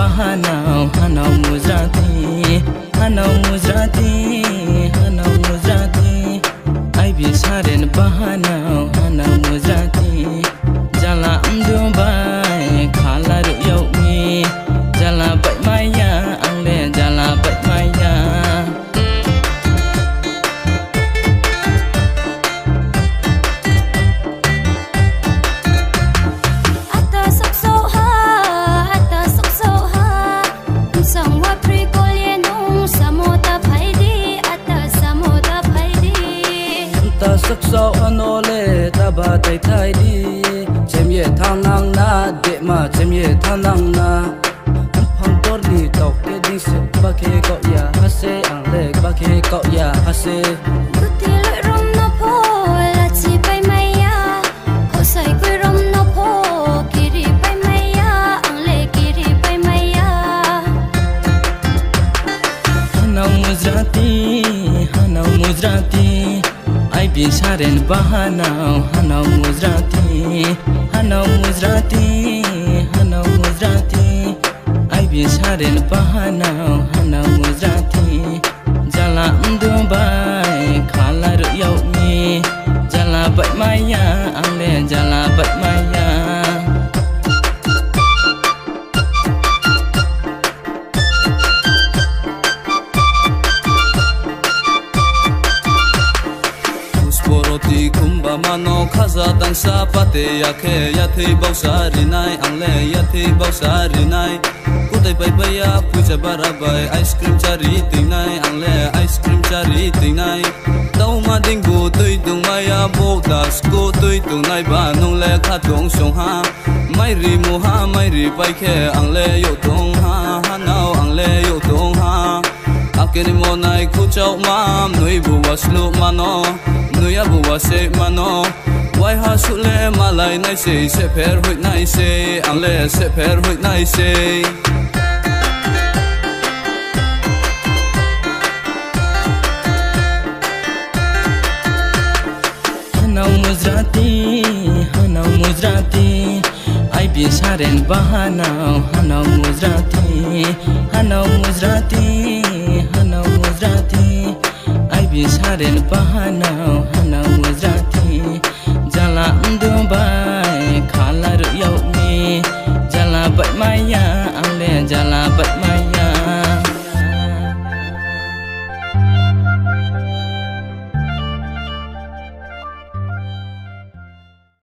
bahanau hanau muzrati hanau muzrati hanau muzrati ai bisaren bahanau hanau muzrati jala amdubai khala ru yaumi jala bai maya angle jala bai maya sắc sâu anh lệ ta ba tay thay đi chém ye thang nang na để mà chém ye thang nang na phong tốt đi tộc cái đi sự ba kia cậu ya hase ang lệ ba kia cậu ya hase cứ thì lội rong nó po là chỉ bay mây ya khó say quay rong nó po kiri bay mây ya ang lệ kiri bay mây ya hanau muzrati ai bisaren bahanau hanau muzrati hanau muzrati hanau muzrati ai bisaren bahanau hanau muzrati jala dubai khala ru yaumi jala bai maya angle jala bai maya Boroti kumba mano khaza dangsa pate yakhe yathi bausari nai angle yathi bausari nai kudai bai bai ya puja barabai ice cream chari tinai angle ice cream chari tinai dau ma dingbu tui tung maya bodas ko tui tung nai ba nong le kha tong song ha mai ri mu ha mai ri bai khe angle yo tong ha hanau angle yo tong ha akeni mo nai khu chau mam nui bu waslu mano nuya buwa se mano wai ha su le malai nai se pher hoi nai se ang le se pher hoi nai se hanau muzrati ai bisaren bahanau hanau muzrati hanau muzrati hanau muzrati ai bisaren bahanau hanau muzrati